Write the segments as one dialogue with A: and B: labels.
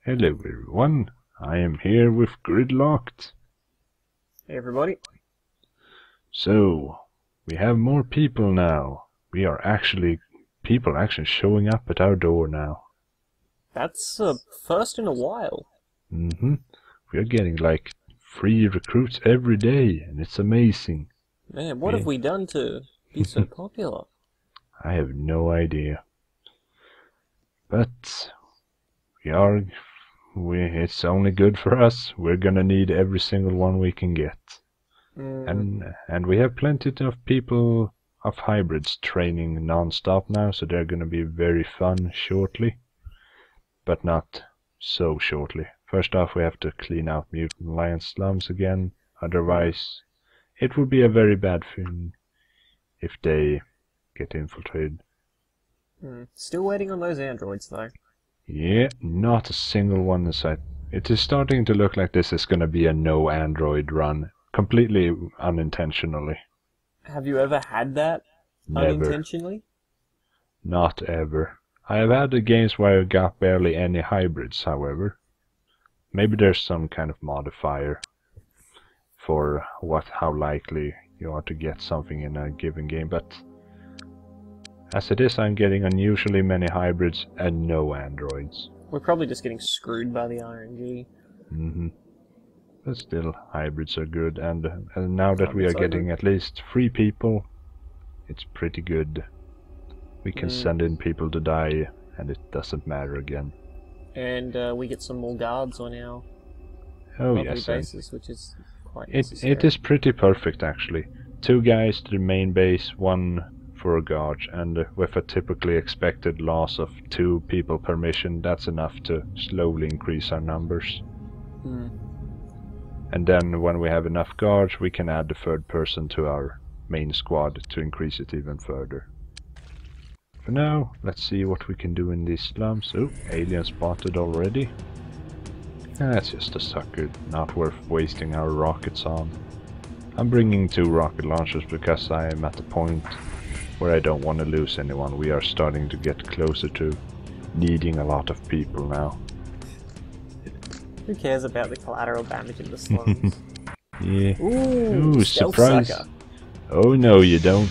A: Hello everyone, I am here with Gridlocked.
B: Hey everybody.
A: So, we have more people now. People actually showing up at our door now.
B: That's a first in a while.
A: We are getting like 3 recruits every day, and it's amazing.
B: Man, what have we done to be so popular?
A: I have no idea. But it's only good for us. We're gonna need every single one we can get. And we have plenty of people of hybrids training non-stop now, so they're gonna be very fun shortly. But not so shortly. First off, we have to clean out Mutant Alliance slums again, otherwise it would be a very bad thing if they get infiltrated.
B: Still waiting on those androids though.
A: Yeah, not a single one in sight. It is starting to look like this is gonna be a no android run, completely unintentionally.
B: Have you ever had that
A: Never.
B: unintentionally?
A: Not ever. I have had the games where I got barely any hybrids, however. Maybe there's some kind of modifier for how likely you are to get something in a given game, but as it is, I'm getting unusually many hybrids and no androids.
B: We're probably just getting screwed by the RNG.
A: But still, hybrids are good, and now that we are getting at least 3 people, it's pretty good. We can send in people to die, and it doesn't matter again.
B: And we get some more guards on our
A: Yes,
B: bases, which is quite necessary.
A: It is pretty perfect actually. 2 guys to the main base, 1 for a guard, and with a typically expected loss of 2 people per mission, that's enough to slowly increase our numbers. And then when we have enough guards, we can add the 3rd person to our main squad to increase it even further. For now, let's see what we can do in these slums. Oh, alien spotted already. That's just a sucker, not worth wasting our rockets on. I'm bringing 2 rocket launchers because I am at the point where I don't want to lose anyone. We are starting to get closer to needing a lot of people now.
B: Who cares about the collateral damage in the slums?
A: Yeah.
B: Ooh,
A: surprise!
B: sucker.
A: Oh no, you don't.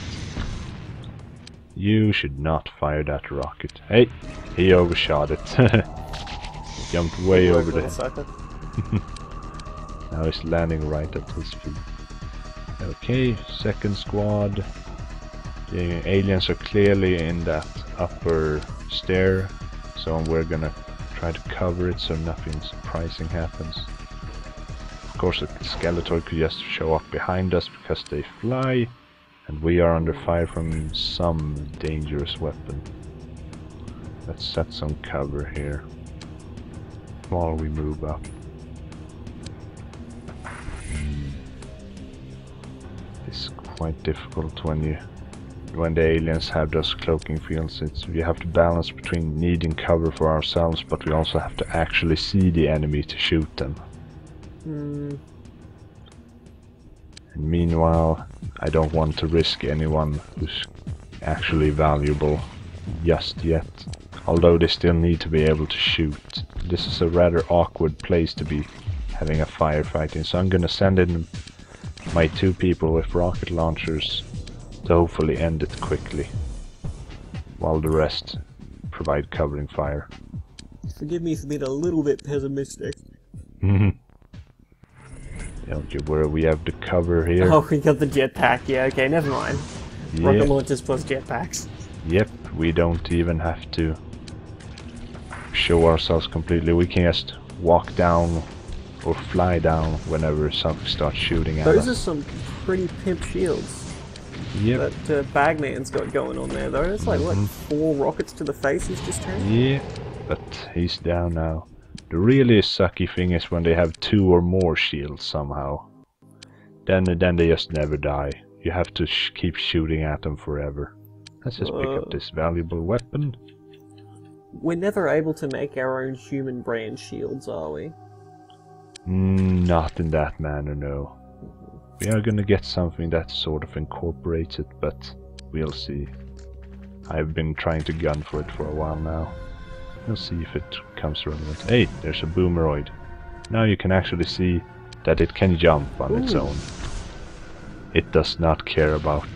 A: You should not fire that rocket. Hey, he overshot it. Jumped way over the head.
B: Sucker.
A: Now he's landing right at his feet. Okay, 2nd squad. The aliens are clearly in that upper stair, so we're gonna try to cover it so nothing surprising happens. Of course, a Skeletor could just show up behind us because they fly, and we are under fire from some dangerous weapon. Let's set some cover here while we move up. It's quite difficult when the aliens have those cloaking fields. You have to balance between needing cover for ourselves, but we also have to actually see the enemy to shoot them. And meanwhile, I don't want to risk anyone who's actually valuable just yet, although they still need to be able to shoot. This is a rather awkward place to be having a firefighting, so I'm gonna send in my 2 people with rocket launchers to hopefully end it quickly, while the rest provide covering fire.
B: Forgive me for being a little bit pessimistic.
A: Don't you worry, we have the cover here.
B: Oh, we got the jetpack. Yeah, okay, never mind.
A: Yeah.
B: Rocket launchers plus jetpacks.
A: Yep, we don't even have to show ourselves completely. We can just walk down or fly down whenever something starts shooting at us.
B: Those are some pretty pimp shields.
A: Yep.
B: That Bagman's got going on there though. It's like what, 4 rockets to the face he's just taken?
A: Yeah, but he's down now. The really sucky thing is when they have 2 or more shields somehow. Then they just never die. You have to keep shooting at them forever. Let's just pick up this valuable weapon.
B: We're never able to make our own human brand shields, are we?
A: Not in that manner, no. We are gonna get something that sort of incorporates it, but we'll see. I've been trying to gun for it for a while now. We'll see if it becomes relevant. Hey, there's a boomeroid. Now you can actually see that it can jump on its own. It does not care about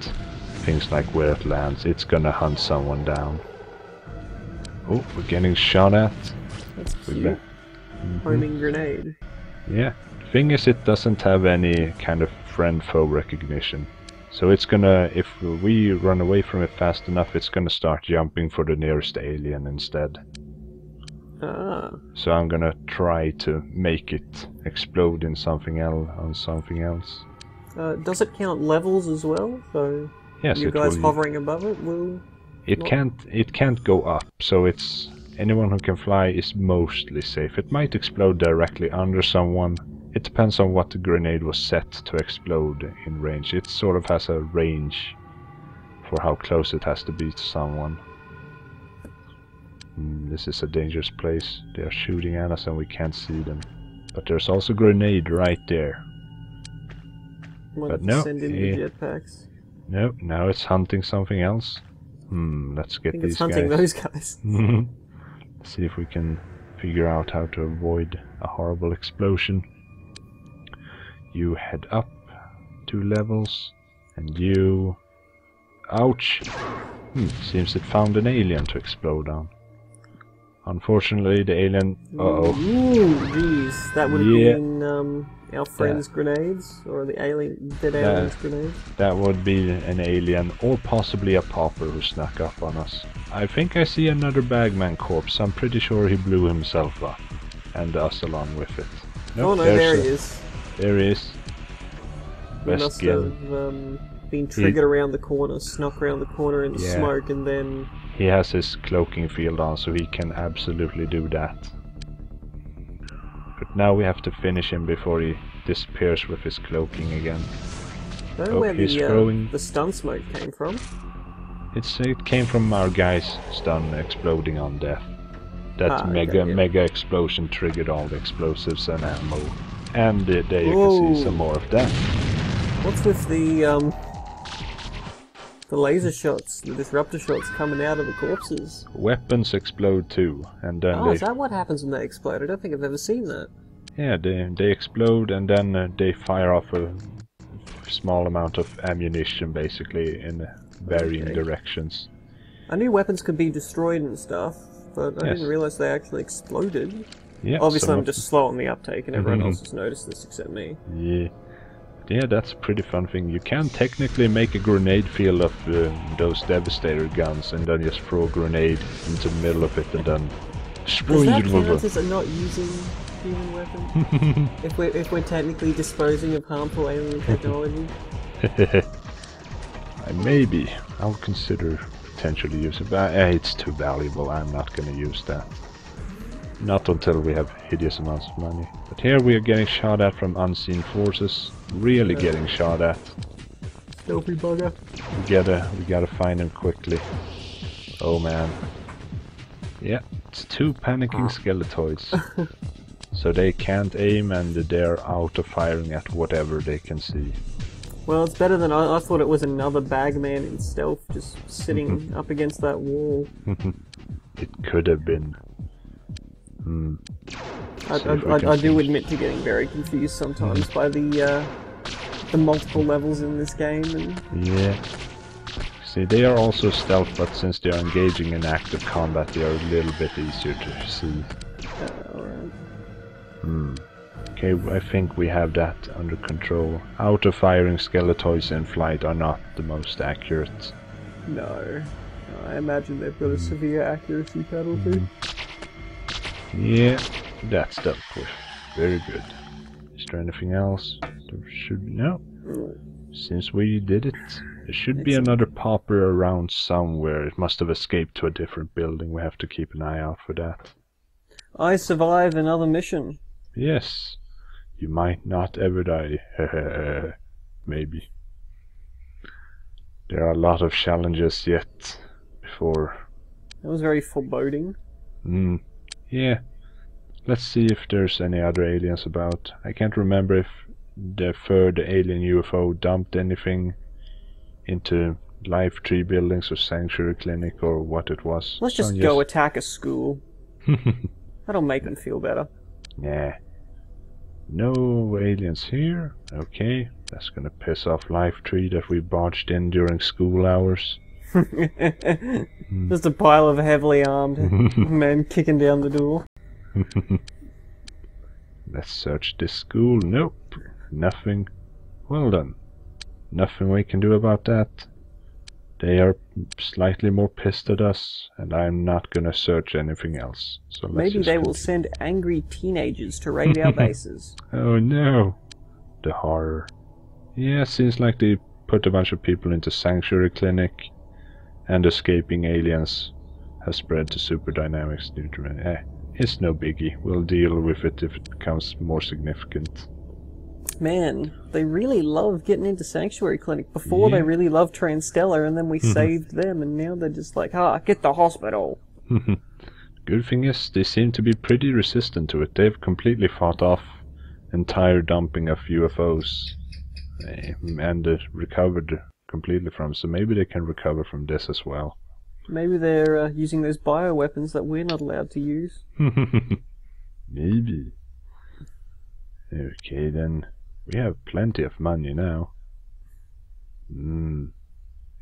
A: things like where it lands. It's gonna hunt someone down. Oh, we're getting shot at.
B: That's cute. Homing grenade.
A: Yeah. The thing is, it doesn't have any kind of friend-foe recognition. So it's gonna, if we run away from it fast enough, it's gonna start jumping for the nearest alien instead.
B: Ah.
A: So I'm gonna try to make it explode in something else,
B: Does it count levels as well? So
A: yes,
B: you guys hovering above it will.
A: It can't go up. So it's anyone who can fly is mostly safe. It might explode directly under someone. It depends on what the grenade was set to explode in range. It sort of has a range for how close it has to be to someone. This is a dangerous place. They are shooting at us and we can't see them. But there's also a grenade right there. But no,
B: send in the jetpacks.
A: No, now it's hunting something else. Let's get these guys.
B: It's hunting those guys.
A: Let's see if we can figure out how to avoid a horrible explosion. You head up 2 levels, and you... Ouch! Seems it found an alien to explode on. Unfortunately, the alien...
B: Ooh, jeez. That would have been our friend's grenades, or the dead alien's grenades.
A: That would be an alien, or possibly a pauper who snuck up on us. I think I see another Bagman corpse. I'm pretty sure he blew himself up, and us along with it.
B: Nope, oh no, there he is.
A: There he is.
B: He must have been triggered around the corner, snuck around the corner in the smoke, and then...
A: He has his cloaking field on, so he can absolutely do that. But now we have to finish him before he disappears with his cloaking again.
B: I don't know where the stun smoke came from.
A: It came from our guy's stun exploding on death. That mega explosion triggered all the explosives and ammo. And there you can see some more of that.
B: What's with the laser shots, the disruptor shots coming out of the corpses?
A: Weapons explode too, and then
B: is that what happens when they explode? I don't think I've ever seen that.
A: Yeah, they explode and then they fire off a small amount of ammunition, basically, in varying directions.
B: I knew weapons could be destroyed and stuff, but I didn't realize they actually exploded.
A: Yeah,
B: obviously I'm just slow on the uptake and everyone else has noticed this except me.
A: Yeah, that's a pretty fun thing. You can technically make a grenade field of those Devastator guns and then just throw a grenade into the middle of it and then...
B: Does that count as not using human weapons? if we're technically disposing of harmful alien technology?
A: Maybe. I'll consider potentially using it, but it's too valuable. I'm not going to use that. Not until we have hideous amounts of money. But here we are getting shot at from unseen forces. Really getting shot at.
B: Dopey bugger.
A: We gotta find him quickly. Oh man. Yeah, it's 2 panicking skeletoids. So they can't aim and they're out of firing at whatever they can see.
B: Well, it's better than I thought it was another Bagman in stealth just sitting up against that wall.
A: It could have been.
B: I do admit to getting very confused sometimes by the multiple levels in this game.
A: Yeah. See, they are also stealth, but since they are engaging in active combat, they are a little bit easier to see.
B: Alright.
A: Okay, I think we have that under control. Auto-firing skeletoids in flight are not the most accurate.
B: No. I imagine they've got a severe accuracy penalty.
A: Yeah, that's dealt with. Very good. Is there anything else? There should be... No. Since we did it, there should be another pauper around somewhere. It must have escaped to a different building. We have to keep an eye out for that.
B: I survived another mission.
A: Yes. You might not ever die. Maybe. There are a lot of challenges yet before...
B: That was very foreboding.
A: Yeah. Let's see if there's any other aliens about. I can't remember if the third alien UFO dumped anything into life tree buildings or sanctuary clinic or what it was.
B: Let's just go attack a school. That'll make them feel better.
A: Yeah. No aliens here. Okay, that's gonna piss off Lifetree that we barged in during school hours.
B: Just a pile of heavily armed men kicking down the door.
A: Let's search this school. Nope. Nothing. Well done. Nothing we can do about that. They are slightly more pissed at us, and I'm not gonna search anything else. So
B: maybe they will send angry teenagers to raid our bases.
A: Oh no. The horror. Yeah, seems like they put a bunch of people into Sanctuary Clinic, and escaping aliens has spread to Super Dynamics Nutriment. It's no biggie. We'll deal with it if it becomes more significant.
B: Man, they really love getting into Sanctuary Clinic. Before they really loved Transstellar, and then we saved them, and now they're just like, get the hospital.
A: Good thing is, they seem to be pretty resistant to it. They've completely fought off entire dumping of UFOs, and recovered completely from, so maybe they can recover from this as well.
B: Maybe they're using those bioweapons that we're not allowed to use.
A: Maybe. Okay then, we have plenty of money now.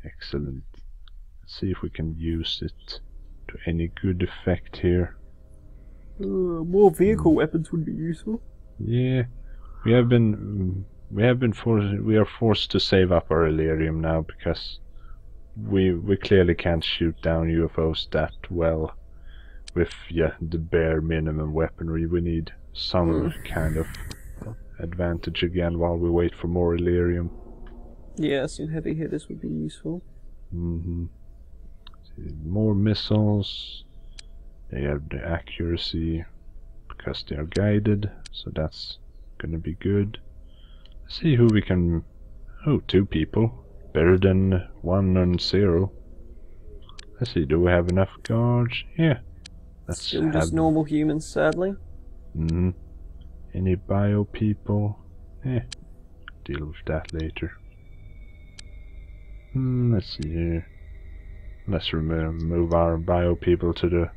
A: Excellent. Let's see if we can use it to any good effect here.
B: More vehicle weapons would be useful.
A: Yeah, we are forced to save up our Elerium now, because we clearly can't shoot down UFOs that well with the bare minimum weaponry. We need some kind of advantage again while we wait for more Elerium.
B: Yeah, some heavy hitters would be useful.
A: More missiles. They have the accuracy because they are guided, so that's gonna be good. Let's see who we can... Oh, 2 people. Better than 1 and 0. Let's see, do we have enough guards? Yeah.
B: Still just normal humans, sadly.
A: Any bio people? Deal with that later. Let's see here. Let's move our bio people to the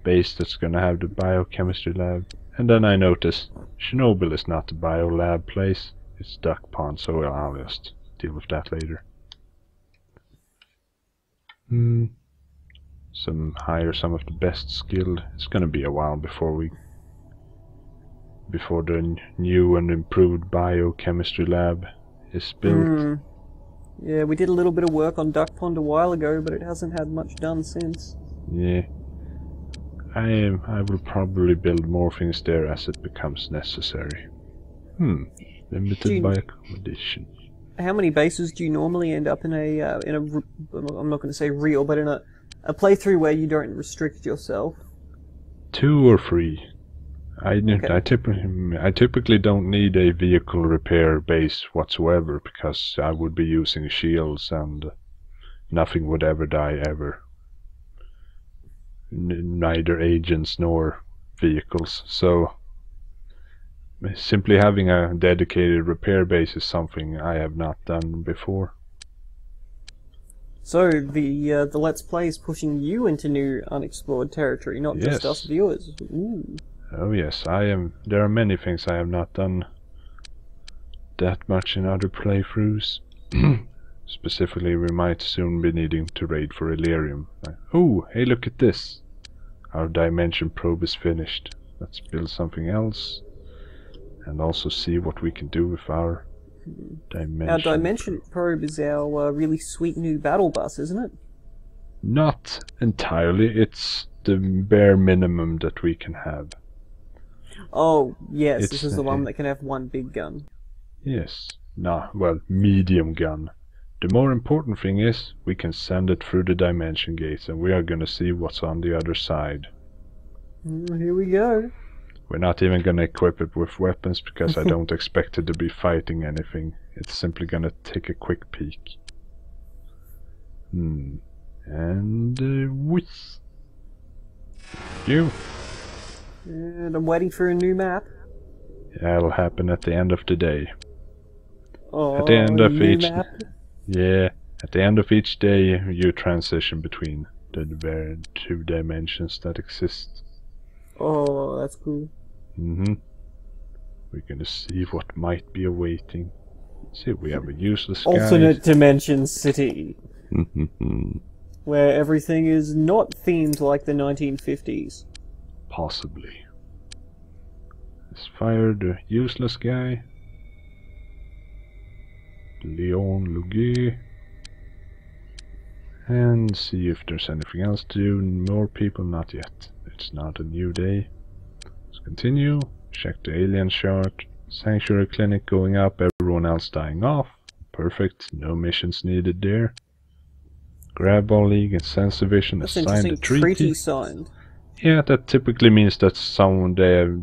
A: base that's gonna have the biochemistry lab. And then I noticed Chernobyl is not the bio lab place, it's Duck Pond, so I'll just deal with that later. Hire some of the best skilled. It's gonna be a while before the new and improved biochemistry lab is built.
B: Yeah, we did a little bit of work on Duck Pond a while ago, but it hasn't had much done since.
A: Yeah. I will probably build more things there as it becomes necessary. Limited by accommodation.
B: How many bases do you normally end up in I'm not going to say real, but in a playthrough where you don't restrict yourself?
A: 2 or 3. I typically don't need a vehicle repair base whatsoever, because I would be using shields and nothing would ever die ever. Neither agents nor vehicles, so simply having a dedicated repair base is something I have not done before.
B: So the Let's Play is pushing you into new unexplored territory, not just us viewers. Ooh.
A: Oh yes, I am. There are many things I have not done that much in other playthroughs. Specifically, we might soon be needing to raid for Elerium. Oh, hey, look at this! Our dimension probe is finished. Let's build something else, and also see what we can do with our dimension.
B: Our dimension probe is our really sweet new battle bus, isn't it?
A: Not entirely. It's the bare minimum that we can have.
B: Oh, yes, this is the one that can have 1 big gun.
A: Yes. Well, medium gun. The more important thing is, we can send it through the dimension gates, and we are gonna see what's on the other side.
B: Here we go.
A: We're not even gonna equip it with weapons, because I don't expect it to be fighting anything. It's simply gonna take a quick peek. And whiz. You.
B: And I'm waiting for a new map.
A: That'll happen at the end of the day.
B: Oh,
A: at the end of each
B: map?
A: Yeah, at the end of each day you transition between the 2 dimensions that exist.
B: Oh, that's cool.
A: Mm-hmm. We're gonna see what might be awaiting. See, we have a useless guy.
B: Alternate dimension city.
A: Mm-hmm.
B: Where everything is not themed like the 1950s.
A: Possibly. Let's fire the useless guy. Leon Luguet. And see if there's anything else to do. More people, not yet. It's not a new day. Let's continue. Check the alien chart. Sanctuary clinic going up, everyone else dying off. Perfect, no missions needed there. Grabball League and Sense Division has signed a treaty.
B: Signed.
A: Yeah, that typically means that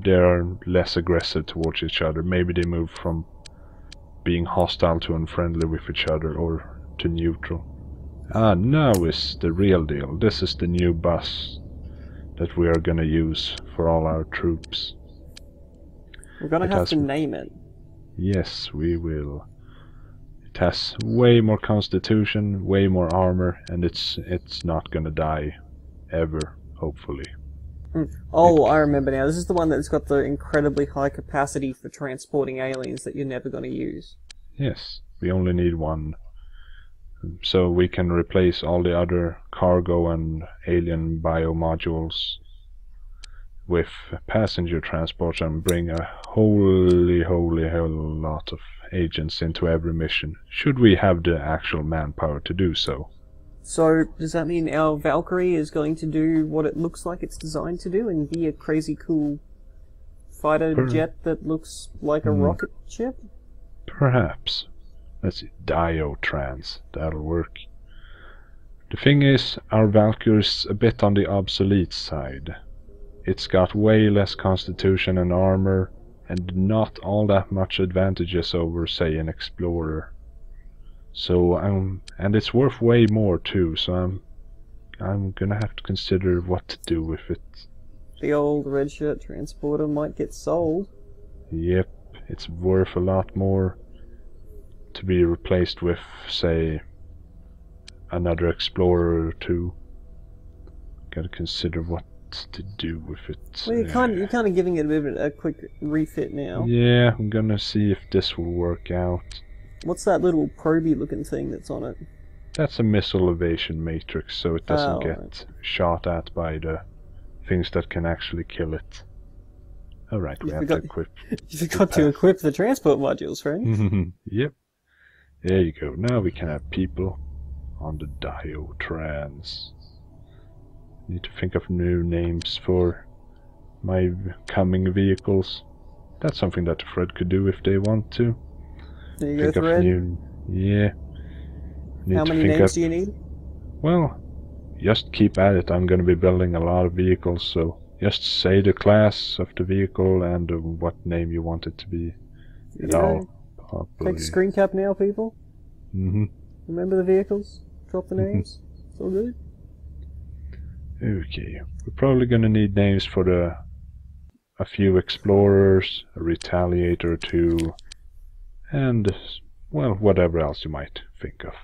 A: they are less aggressive towards each other. Maybe they move from being hostile to unfriendly with each other, or to neutral. Ah, now is the real deal. This is the new bus that we are gonna use for all our troops.
B: We're gonna have to name it.
A: Yes, we will. It has way more constitution, way more armor, and it's not gonna die ever, hopefully.
B: Oh, I remember now. This is the one that's got the incredibly high capacity for transporting aliens that you're never gonna use.
A: Yes, we only need one. So we can replace all the other cargo and alien biomodules with passenger transport and bring a whole lot of agents into every mission, should we have the actual manpower to do so.
B: So, does that mean our Valkyrie is going to do what it looks like it's designed to do and be a crazy cool fighter jet that looks like a rocket ship?
A: Perhaps. Let's see, Diotrans, that'll work. The thing is, our Valkyrie's a bit on the obsolete side. It's got way less constitution and armor, and not all that much advantages over, say, an Explorer. So, and it's worth way more too, so I'm gonna have to consider what to do with it.
B: The old red shirt transporter might get sold.
A: Yep, it's worth a lot more to be replaced with, say, another Explorer or two. Gotta consider what to do with it.
B: Well, you're kind of giving it a bit of a quick refit now.
A: Yeah, I'm gonna see if this will work out.
B: What's that little proby looking thing that's on it?
A: That's a missile evasion matrix, so it doesn't get shot at by the things that can actually kill it. Alright, we have to equip.
B: You forgot to equip the transport modules, friend.
A: Yep. There you go. Now we can have people on the Diotrans. Need to think of new names for my coming vehicles. That's something that Fred could do if they want to.
B: There you go, Fred.
A: Yeah.
B: How many names do you need?
A: Well, just keep at it. I'm going to be building a lot of vehicles, so just say the class of the vehicle and what name you want it to be.
B: Take a screen cap now, people.
A: Mm-hmm.
B: Remember the vehicles? Drop the names. It's all good.
A: Okay. We're probably going to need names for a few Explorers, a Retaliator or two, and, well, whatever else you might think of.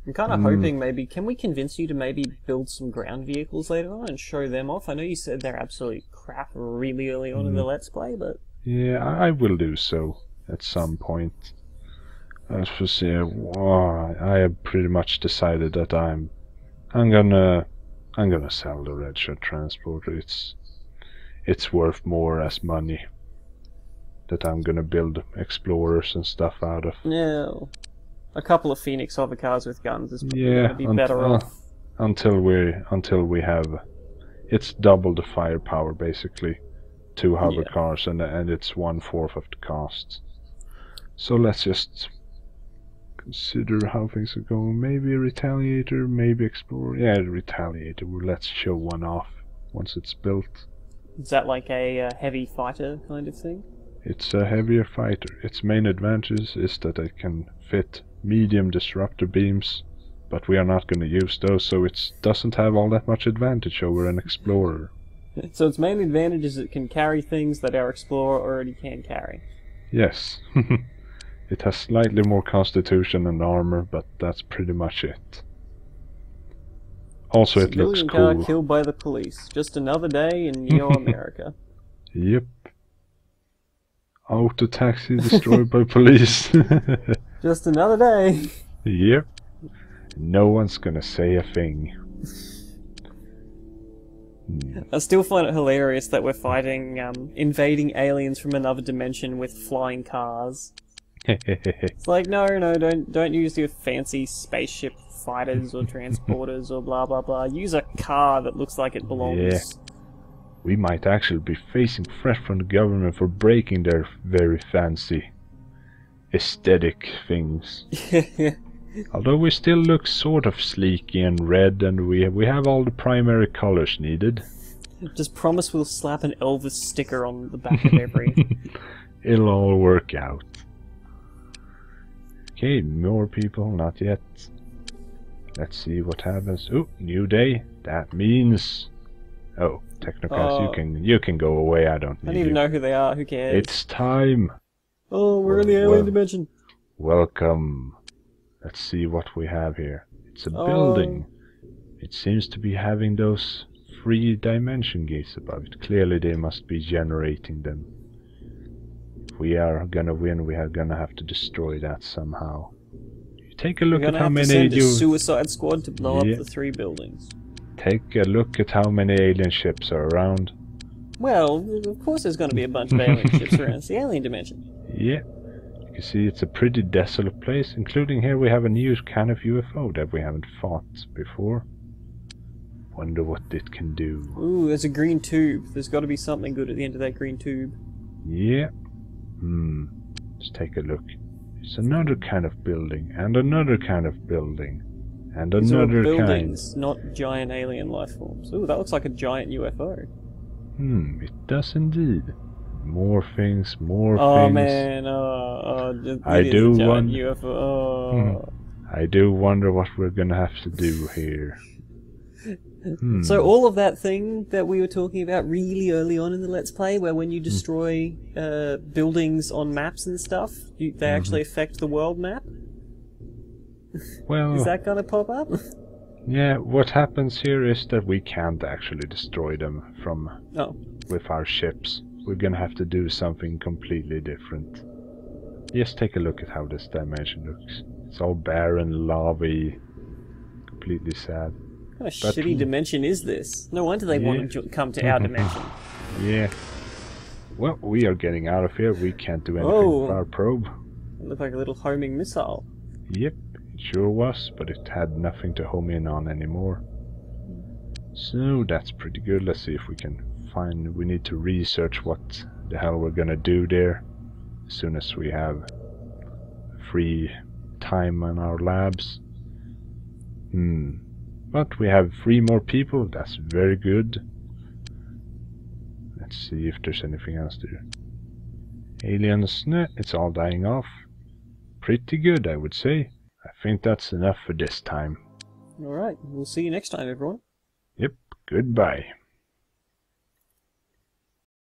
B: I'm kind of hoping maybe, can we convince you to maybe build some ground vehicles later on and show them off? I know you said they're absolute crap really early on in the Let's Play, but...
A: Yeah, I will do so at some point. As for say, I have pretty much decided that I'm gonna sell the Red Shirt Transporter. It's worth more as money that I'm gonna build Explorers and stuff out of.
B: Yeah. A couple of Phoenix hovercars with guns is probably going to be better off.
A: Until we have, it's double the firepower basically, 2 hovercars, and it's 1/4 of the cost. So let's just consider how things are going. Maybe a Retaliator, maybe Explorer. Yeah, the Retaliator. Let's show one off once it's built.
B: Is that like a heavy fighter kind of thing?
A: It's a heavier fighter. Its main advantage is that it can fit medium disruptor beams, but we are not going to use those, so it doesn't have all that much advantage over an Explorer.
B: So its main advantage is it can carry things that our Explorer already can carry.
A: Yes. It has slightly more constitution and armor, but that's pretty much it. Also, it looks
B: Civilian
A: cool.
B: car killed by the police. Just another day in Neo America.
A: Yep. Auto taxi destroyed by police.
B: Just another day.
A: Yep. No one's gonna say a thing.
B: I still find it hilarious that we're fighting invading aliens from another dimension with flying cars. It's like, no, don't use your fancy spaceship fighters or transporters or blah blah blah. Use a car that looks like it belongs.
A: Yeah. We might actually be facing threat from the government for breaking their very fancy aesthetic things. Although we still look sort of sleeky and red, and we have all the primary colors needed.
B: Just promise we'll slap an Elvis sticker on the back of every...
A: It'll all work out. Okay, more people, not yet. Let's see what happens. Oh, new day. That means... Oh, Technocrats, you can go away, I don't need
B: I don't even
A: you.
B: know who they are, who cares?
A: It's time!
B: Oh, we're in the alien dimension.
A: Welcome. Let's see what we have here. It's a building. It seems to be having those 3-dimension gates above it. Clearly they must be generating them. If we are gonna win, we are gonna have to destroy that somehow. Take a look at how many
B: send a Suicide Squad to blow up the 3 buildings.
A: Take a look at how many alien ships are around.
B: Well, of course there's gonna be a bunch of alien ships around. It's the alien dimension.
A: Yeah. You can see it's a pretty desolate place, including here we have a new kind of UFO that we haven't fought before. Wonder what it can do.
B: Ooh, there's a green tube. There's got to be something good at the end of that green tube.
A: Yeah. Let's take a look. It's another kind of building, and another kind of building, and
B: These are
A: another
B: buildings, not giant alien life forms. Ooh, that looks like a giant UFO.
A: It does indeed. More things, more things.
B: Oh man,
A: I do wonder.
B: UFO.
A: I do wonder what we're gonna have to do here.
B: So all of that thing that we were talking about really early on in the Let's Play, where when you destroy buildings on maps and stuff, they actually affect the world map?
A: Well,
B: is that gonna pop up?
A: Yeah, what happens here is that we can't actually destroy them with our ships. We're gonna have to do something completely different. Just take a look at how this dimension looks. It's all barren, lava-y, completely sad.
B: What kind of shitty dimension is this? No wonder they want to come to our dimension.
A: Yeah. Well, we are getting out of here. We can't do anything with our probe.
B: It looked like a little homing missile.
A: Yep, it sure was, but it had nothing to home in on anymore. So that's pretty good. Let's see if we can find... We need to research what the hell we're gonna do there as soon as we have free time in our labs. But we have 3 more people. That's very good. Let's see if there's anything else to do. Aliens, no, it's all dying off. Pretty good, I would say. I think that's enough for this time.
B: Alright, we'll see you next time, everyone.
A: Yep, goodbye.